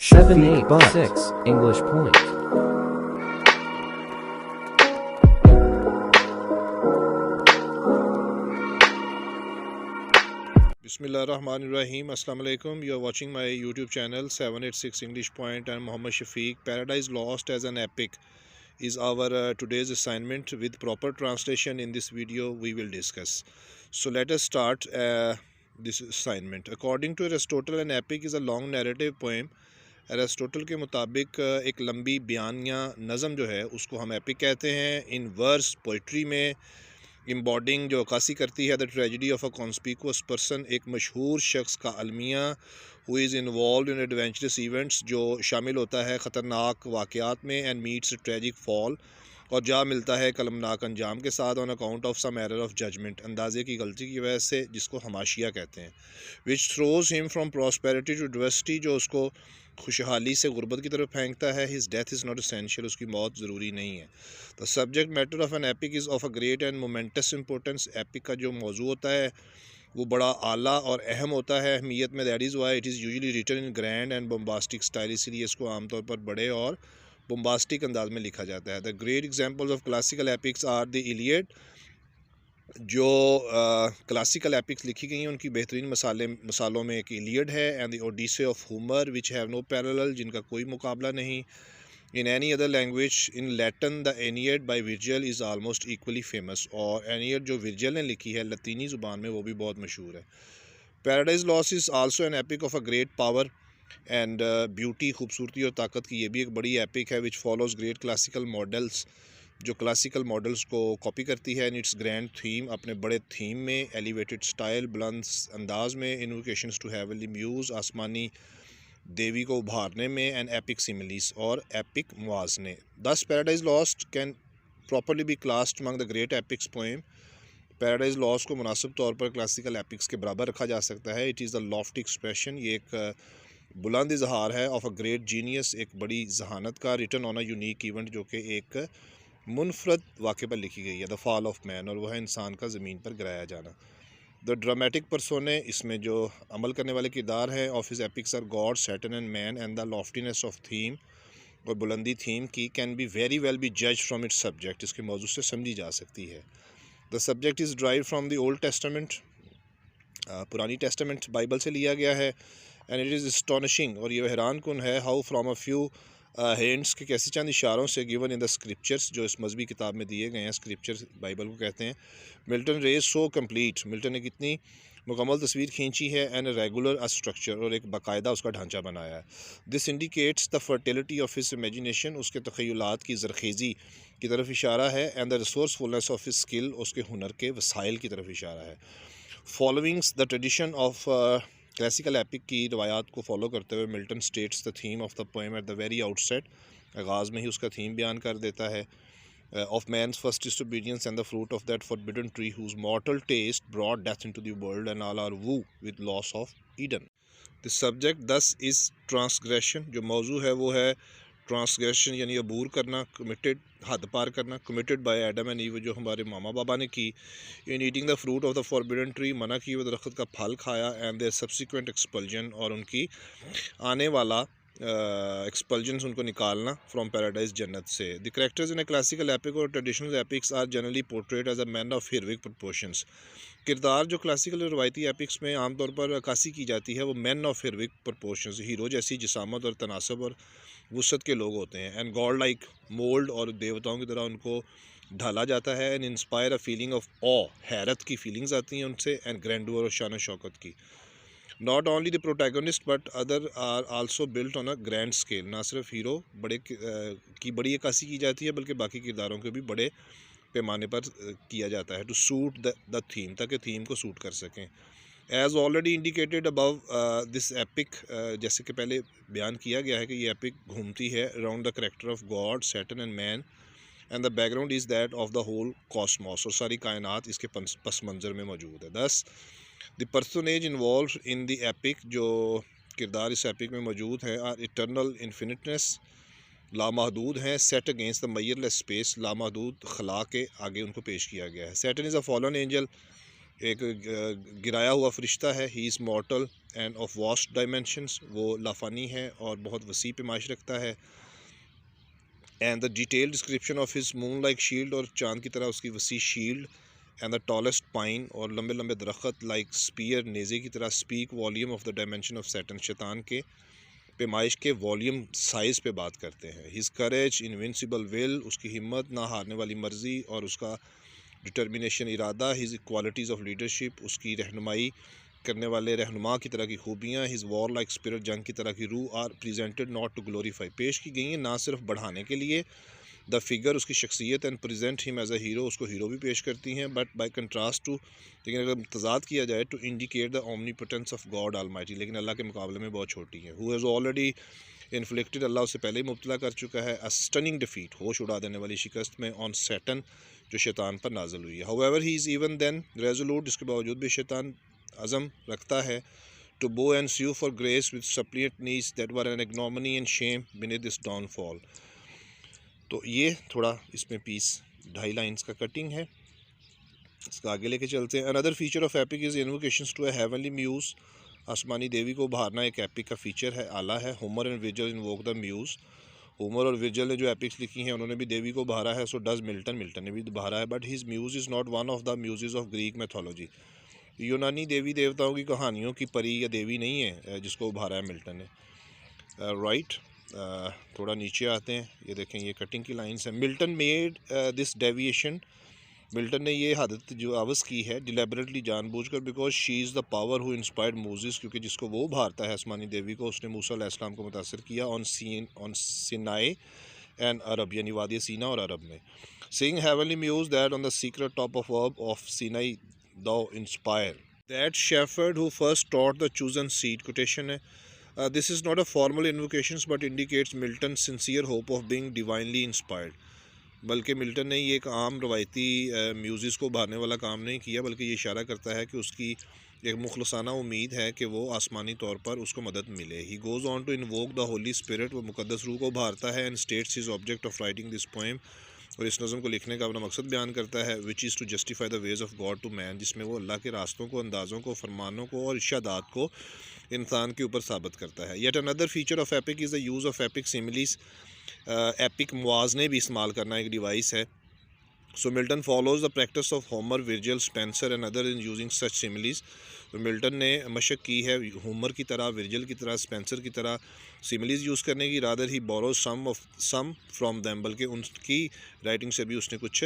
7, 8, 6, English point. Bismillahirrahmanirrahim. Assalamu alaikum. You are watching my YouTube channel 786 English Point and Muhammad Shafiq. Paradise Lost as an Epic is our today's assignment. With proper translation in this video we will discuss. So let us start this assignment. According to Aristotle, an epic is a long narrative poem. Aristotle के मुताबिक एक लंबी बयान या नज़म जो है उसको हम एपिक कहते हैं. इन वर्स पोइट्री में एम्बॉडिंग जो अक्कासी करती है the tragedy of a conspicuous person, एक मशहूर शख्स का अलमिया who is involve in adventurous events, जो शामिल होता है ख़तरनाक वाक़यात में, एंड मीट्स ट्रेजिक फॉल, और जा मिलता है कलमनाक अंजाम के साथ, on account of some error of judgement, अंदाजे की गलती की वजह से, जिसको हमाशिया कहते हैं. Which throws him from prosperity to adversity, जो उसको खुशहाली से गुर्बत की तरफ फेंकता है. His death is not essential, उसकी मौत ज़रूरी नहीं है. The subject matter of an epic is of a great and momentous importance. Epic का जो मौजू होता है वो बड़ा आला और अहम होता है अहमियत में. That is why it is usually written in grand and bombastic style, इसलिए इसको आमतौर पर बड़े और बोम्बास्टिक अंदाज में लिखा जाता है. The great examples of classical epics are the Iliad. जो क्लासिकल एपिक्स लिखी गई हैं उनकी बेहतरीन मिसालों में एक इलियड है, and the Odyssey of Homer which have no parallel, जिनका कोई मुकाबला नहीं. In any other language, in Latin the Aeneid by Virgil is almost equally famous, और एनियड जो विर्जिल ने लिखी है लतीनी ज़ुबान में वो भी बहुत मशहूर है. Paradise lost is also an epic of a great power and beauty, खूबसूरती और ताकत की ये भी एक बड़ी एपिक है. विच फॉलोज़ ग्रेट क्लासिकल मॉडल्स, जो क्लासिकल मॉडल्स को कॉपी करती है. इन इट्स ग्रैंड थीम, अपने बड़े थीम में, एलिवेटेड स्टाइल, बुलंद अंदाज में, इन्वोकेशंस टू हेवनली म्यूज़, आसमानी देवी को उभारने में, एंड एपिक सिमिलीज और एपिक मुआजने. Thus Paradise Lost can properly be classed among the great epics poem. Paradise Lost को मुनासिब तौर पर क्लासिकल एपिक्स के बराबर रखा जा सकता है. It is the Lofty expression, ये एक बुलंद इजहार है, ऑफ अ ग्रेट जीनियस, एक बड़ी जहानत का, written on a unique event, जो कि एक मुनफरद वाक़े पर लिखी गई है. द फॉल ऑफ मैन, और वह है इंसान का ज़मीन पर गिराया जाना. द ड्रामेटिक पर्सोने, इसमें जो अमल करने वाले किरदार हैं, of his epics are God, Satan and man, and the loftiness of theme, और बुलंदी थीम की, can be very well be जज फ्राम इट्स सब्जेक्ट, इसके मौजू से समझी जा सकती है. The subject is drive from the Old Testament, पुरानी टेस्टामेंट बाइबल से लिया गया है. एंड इट इज़ एस्टोनिशिंग, और ये हैरान कुन है, how from a few hands के कैसे चंद इशारों से, गिवन इन द स्क्रिप्चर्स, जो इस मजहबी किताब में दिए गए हैं, स्क्रिप्चर्स बाइबल को कहते हैं. Milton raise so complete, Milton ने कितनी मुकम्मल तस्वीर खींची है, एंड रेगुलर स्ट्रक्चर, और एक बाकायदा उसका ढांचा बनाया है. This indicates the fertility of his imagination, उसके तख़य्युलात की ज़रखेज़ी की तरफ इशारा है. And the resourcefulness of his skill, उसके हुनर के वसाइल की तरफ इशारा है. Followings the tradition of classical epic की रवायात को फॉलो करते हुए, Milton states the theme of the poem at the very outset, आगाज़ में ही उसका थीम बयान कर देता है. Of man's first disobedience and the fruit of that forbidden tree whose mortal taste brought death into the world, and all our woe with loss of Eden. The subject thus is transgression, जो मौजू है वो है transgression, यानी अबूर करना, committed, हद पार करना. Committed by Adam and ewe, जो हमारे मामा बाबा ने की. इन eating the fruit of the forbidden tree, मना की हुए दरख्त का फल खाया. एंड देयर सब्सिक्वेंट एक्सपल्जन, और उनकी आने वाला एक्सपल्जन्स, उनको निकालना फ्रॉम पैराडाइज, जन्नत से. The characters in a classical epic और traditional epics are generally portrait as a man of heroic proportions. किरदार जो क्लासिकल और रवायती एपिक्स में आमतौर पर अक्कासी की जाती है वो man of heroic proportions, hero जैसी जिसामत और तनासब और वसअत के लोग होते हैं. एंड गॉड लाइक मोल्ड, और देवताओं की तरह उनको ढाला जाता है. And inspire a feeling of awe, हैरत की फीलिंग्स आती हैं उनसे, एंड ग्रैंडूर और शान शौकत की. Not only the protagonist but other are also built on a grand scale, ना सिर्फ हीरो बड़े की बड़ी अक्कासी की जाती है, बल्कि बाकी किरदारों के भी बड़े पैमाने पर किया जाता है. टू सूट द थीम, ताकि थीम को सूट कर सकें. As already indicated above this epic, जैसे कि पहले बयान किया गया है कि ये एपिक घूमती है around the character of God, Satan and man, and the background is that of the whole cosmos, और सारी कायनात इसके पस मंज़र में मौजूद है. दस the personage involve in the epic, जो किरदार इस एपिक में मौजूद हैं, आर इटर्नल इन्फिनिटनेस, लामहदूद हैं. Set against the measureless space, लामहदूद खला के आगे उनको पेश किया गया है. Satan is a fallen angel, एक गिराया हुआ फरिश्ता है। He is mortal and of vast dimensions, वो लाफानी है और बहुत वसी पैमाइश रखता है। And the detail description of his moon like shield, और चांद की तरह उसकी वसी shield. And the tallest pine, और लंबे लंबे दरख्त लाइक स्पीयर, नेज़े की तरह। Speak volume of the dimension of Saturn, शैतान के पैमाइश के वॉल्यूम साइज़ पे बात करते हैं। हिज करेज, इनविंसिबल विल, उसकी हिम्मत, ना हारने वाली मर्ज़ी, और उसका डिटर्मिनेशन, इरादा। हिज क्वालिटीज़ ऑफ लीडरशिप, उसकी रहनुमाई करने वाले रहनुमा की तरह की खूबियाँ। हिज वॉर लाइक स्पिरिट, जंग की तरह की रूह। Are presented not to glorify, पेश की गई हैं ना सिर्फ बढ़ाने के लिए। द फिगर, उसकी शख्सियत। And present him as a hero, उसको हीरो भी पेश करती हैं। बट बाई कंट्रास्ट टू, लेकिन अगर तजाद किया जाए, to indicate the omnipotence of God almighty, लेकिन अल्लाह के मुकाबले में बहुत छोटी है। हु हैज़ ऑलरेडी इन्फ्लिक्टेड, अल्लाह उससे पहले ही मुब्तला कर चुका है। अ स्टनिंग डिफीट, होश उड़ा देने वाली शिकस्त में, ऑन सैटन, जो शैतान पर नाजल हुई है। However he is even then resolute, इसके बावजूद भी शैतान अज़म रखता है। To bow and sue for grace with suppliant needs that were an ignominy and shame beneath this downfall. तो ये थोड़ा इसमें पीस 2.5 लाइन्स का कटिंग है, इसका आगे लेके चलते हैं। Another feature of epic is invocations to a heavenly muse, आसमानी देवी को उभारना एक एपिक का फीचर है, आला है। Homer and vigil invoke the muse, Homer और विजल ने जो एपिक्स लिखी हैं उन्होंने भी देवी को उभारा है। सो डज मिल्टन, मिल्टन ने भी उभारा है। But his muse is not one of the muse of Greek mythology, यूनानी देवी देवताओं की कहानियों की परी या देवी नहीं है जिसको उभारा है मिल्टन ने। राइट, थोड़ा नीचे आते हैं, ये देखें ये कटिंग की लाइन्स हैं। Milton made this deviation, Milton ने ये हादत जो आवज़ की है डिलेबरेटली, जानबूझकर। Because she is the power who inspired Moses, क्योंकि जिसको वो उभारता है आसमानी देवी को, उसने मूसा अलैहिस्सलाम को मुतासर किया। ऑन सिनाई एंड अरब, यानी वादी सीना और अरब में। Seeing heavenly muse that on the secret top of herb of Sinai thou inspire. That shepherd who first taught the chosen seed, quotation है। This is not a formal invocation but indicates Milton's sincere hope of being divinely inspired. बल्कि Milton ने ये एक आम रवायती म्यूज़िस को उभारने वाला काम नहीं किया, बल्कि ये इशारा करता है कि उसकी एक मुखलसाना उम्मीद है कि वो आसमानी तौर पर उसको मदद मिले। He goes on to invoke the Holy Spirit, वो मुकद्दस रूह को उभारता है। And states his object of writing this poem, और इस नज़म को लिखने का अपना मकसद बयान करता है। Which is to justify the ways of God to man, जिसमें वो अल्लाह के रास्तों को, अंदाज़ों को, फरमानों को और इर्शादात को इंसान के ऊपर साबित करता है। Yet another feature of epic is the use of epic similes, epic मुआजने भी इस्तेमाल करना एक डिवाइस है। So Milton follows the practice of Homer, Virgil, Spenser and other in using such similes. तो मिल्टन ने मशक की है होमर की तरह, विर्जिल की तरह, स्पेंसर की तरह सिमिलीज यूज़ करने की। Rather he borrow some from them, बल्कि उनकी राइटिंग से भी उसने कुछ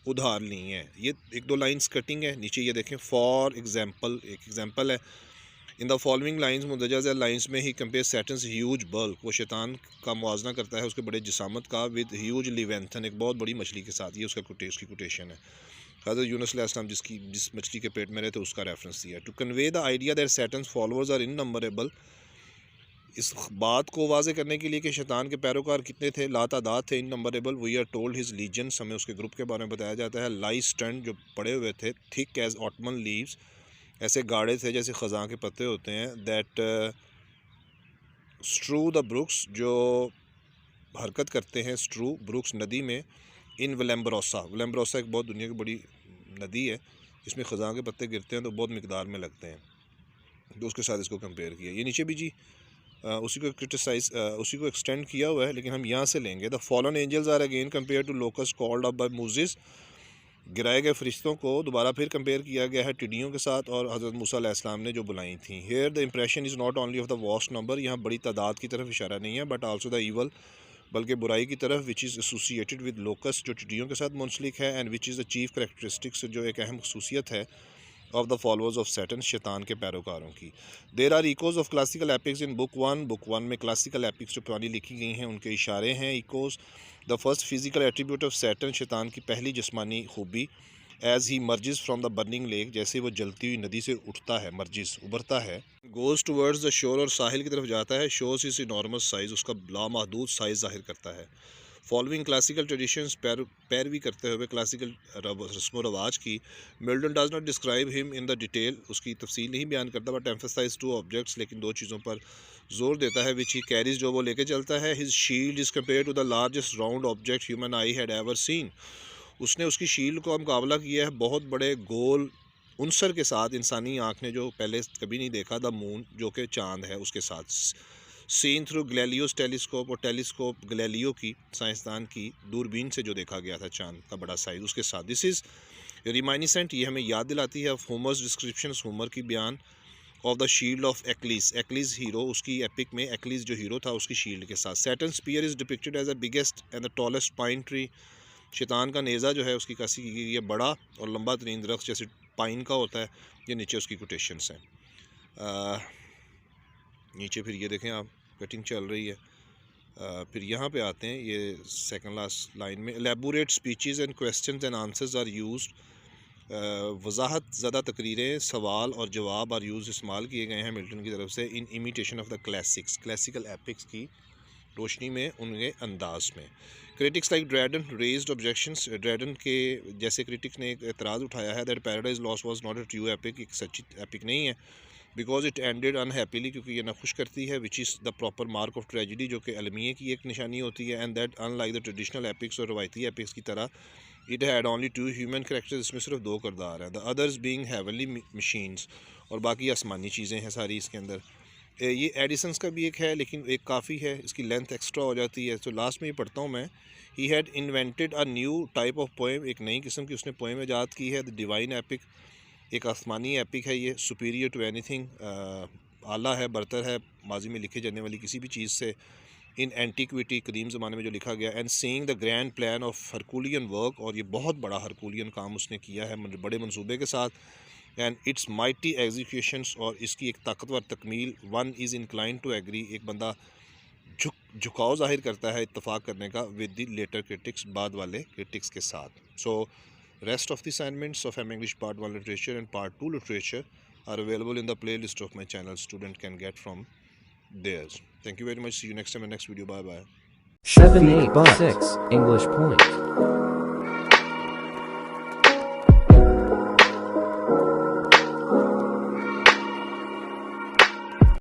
उधार ली हैं। ये एक दो लाइन्स कटिंग है, नीचे ये देखें। फॉर एग्जाम्पल, एक एग्जाम्पल है। इन द फॉलोइंग लाइन्स, मुंदरजा झैल लाइन्स में he compare Satan's huge bulk, वो शैतान का मुआजना करता है उसके बड़े जिसामत का, विद ह्यूज लिवेंथन, एक बहुत बड़ी मछली के साथ। ये उसका उसकी कोटेशन है। हज़रत यूनुस अलैहिस्सलाम जिस मछली के पेट में रहे थे उसका रेफरेंस दिया। To convey the idea that Satan's followers are innumerable, इस बात को वाज़े करने के लिए कि शैतान के पैरोकार कितने थे, लातादाद थे, innumerable. We are told his legions, हमें उसके ग्रुप के बारे में बताया जाता है। लाई स्टंड, जो पड़े हुए थे। थिक एज ऑटमन लीव्स, ऐसे गाढ़े थे जैसे ख़ज़ां के पत्ते होते हैं। दैट स्ट्रू द ब्रुक्स, जो हरकत करते हैं, स्ट्रू ब्रुक्स नदी में। इन वलम्बरोसा, वलम्बरोसा एक बहुत दुनिया की बड़ी नदी है, इसमें ख़ज़ां के पत्ते गिरते हैं तो बहुत मिकदार में लगते हैं, तो उसके साथ इसको कंपेयर किया। ये नीचे भी जी उसी को क्रिटिसाइज, उसी को एक्सटेंड किया हुआ है, लेकिन हम यहाँ से लेंगे। The fallen angels are again compare to locusts called up by Moses, गिराए गए फरिश्तों को दोबारा फिर कंपेयर किया गया है टिड्डियों के साथ, और हज़रत मूसा अलैहिस्सलाम ने जो बुलाई थी। Here the impression is not only of the vast number, यहाँ बड़ी तादाद की तरफ इशारा नहीं है, बट आल्सो द ईवल, बल्कि बुराई की तरफ, which is associated with locusts, जो टिड्डियों के साथ मुंसलिक है। And which is the chief characteristics, जो एक अहम खसूसियत है of the followers of Satan, शैतान के पैरोकारों की। There are echoes of classical epics in book one में क्लासिकल एपिक्स जो पुरानी लिखी गई हैं उनके इशारे हैं, echoes. The first physical attribute of Satan, शैतान की पहली जिस्मानी खूबी। As he मर्जिज from the burning lake, जैसे वो जलती हुई नदी से उठता है, मर्जिज उभरता है। गोज़ टूवर्ड्स द शोर, और साहिल की तरफ जाता है। शोज इज इनॉर्मस साइज़, उसका लामहदूद साइज़ जाहिर करता है। फॉलोइंग क्लासिकल ट्रेडिशंस, पैरवी करते हुए क्लासिकल रस्म रवाज की। Milton does not describe him in the detail, उसकी तफसील नहीं बयान करता, बट एम्फेसाइज टू ऑब्जेक्ट्स, लेकिन दो चीज़ों पर जोर देता है। विच ही कैरीज, जो वो लेके चलता है। His shield is compare to the largest round object human I had ever seen, उसने उसकी शील्ड का मुकाबला किया है बहुत बड़े गोल उनसर के साथ इंसानी आँख ने जो पहले कभी नहीं देखा, द मून जो कि चाँद है उसके साथ, सीन थ्रू गैलीलियोस टेलीस्कोप, और टेलीस्कोप गैलीलियो की साइंसदान की दूरबीन से जो देखा गया था चाँद का बड़ा साइज़ उसके साथ। दिस इज़ रिमाइनिसेंट, ये हमें याद दिलाती है ऑफ होमर्स डिस्क्रिप्शन, होमर की बयान of the shield of Achilles, Achilles hero, उसकी एपिक में एक्लिस जो हीरो था उसकी शील्ड के साथ। Saturn spear is depicted as the biggest and the tallest pine tree, शैतान का नेज़ा जो है उसकी कसी की गई है बड़ा और लंबा तरीन दरख्त जैसे पाइन का होता है। ये नीचे उसकी कोटेशंस हैं। नीचे फिर ये देखें आप, कटिंग चल रही है। फिर यहाँ पे आते हैं, ये सेकंड लास्ट लाइन में, elaborate speeches and questions and answers are used, वजाहत ज़्यादा तकरीरें, सवाल और जवाब आर यूज इस्तेमाल किए गए हैं मिल्टन की तरफ से, in imitation of the classics, classical epics की रोशनी में, उनके अंदाज में। Critics like Dryden raised objections, Dryden के जैसे क्रिटिक्स ने एक एतराज़ उठाया है that Paradise Lost was not a true epic, एक सच्ची एपिक नहीं है, बिकॉज इट एंडेड अनहैप्पीली, क्योंकि ये नाखुश करती है, which is the proper mark of tragedy, जो कि अलमिया की एक निशानी होती है, and that unlike the traditional epics और रवायती एपिक्स की तरह it had only 2 human characters, इसमें सिर्फ 2 किरदार हैं, the others being heavenly machines, और बाकी आसमानी चीज़ें हैं सारी इसके अंदर। ये एडिसन्स का भी एक है लेकिन एक काफ़ी है, इसकी लेंथ एक्स्ट्रा हो जाती है। तो लास्ट में ये पढ़ता हूँ मैं, he had invented a new type of poem, एक नई किस्म की उसने पोएम ईजाद की है, द डिवाइन एपिक, एक आसमानी एपिक है ये, सुपीरियर टू एनीथिंग, आला है, बरतर है माजी में लिखी जाने वाली किसी भी चीज़ से, इन एंटीक्विटी, कदीम ज़माने में जो लिखा गया, and seeing the grand plan of Herculean work, और ये बहुत बड़ा हरकुलियन काम उसने किया है बड़े मंसूबे के साथ, एंड इट्स माइटी एग्जीक्यूशंस, और इसकी एक ताकतवर तकमील, one is incline to agree, एक बंदा झुकाव जाहिर करता है इत्तफाक करने का, विद द लेटर क्रिटिक्स, बाद वाले क्रिटिक्स के साथ। सो rest of the assignments of M English Part 1 Literature and Part 2 Literature are available in the playlist of my channel. Student can get from theirs. Thank you very much. See you next time in the next video. Bye bye. 7, 8, 6 English Point.